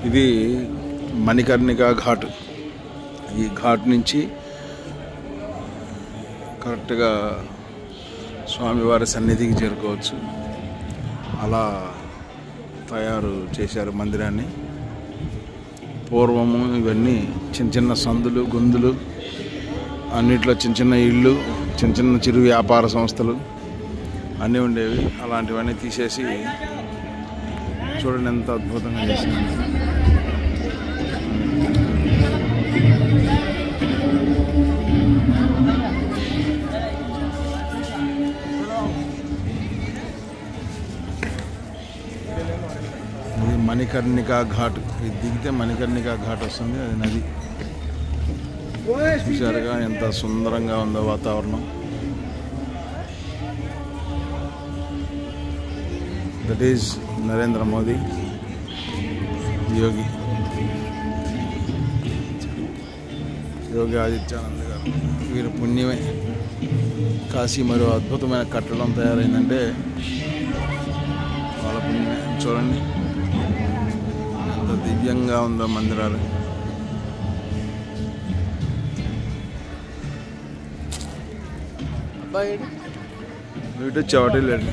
ఇది మణికర్ణిక ఘాట్. ఈ ఘాట్ నుంచి కరెక్ట్గా స్వామివారి సన్నిధికి చేరుకోవచ్చు. అలా తయారు చేశారు మందిరాన్ని. పూర్వము ఇవన్నీ చిన్న చిన్న సందులు గొంతులు, అన్నిట్లో చిన్న చిన్న ఇళ్ళు, చిన్న చిన్న చిరు వ్యాపార సంస్థలు అన్నీ ఉండేవి. అలాంటివన్నీ తీసేసి చూడండి ఎంత అద్భుతంగా చేసింది. ఇది మణికర్ణిక ఘాట్. ఇది దిగితే మణికర్ణిక ఘాట్ వస్తుంది. అది నది. చూసారుగా ఎంత సుందరంగా ఉందో వాతావరణం. దట్ ఈజ్ నరేంద్ర మోదీ, యోగి ఆదిత్యానంద్ గారు. వీరి పుణ్యమే కాశీ మరో అద్భుతమైన కట్టడం తయారైందంటే వాళ్ళ పుణ్యమే. చూడండి ఎంత దివ్యంగా ఉందో మందిరాలు. వీటి చవటి లేదు.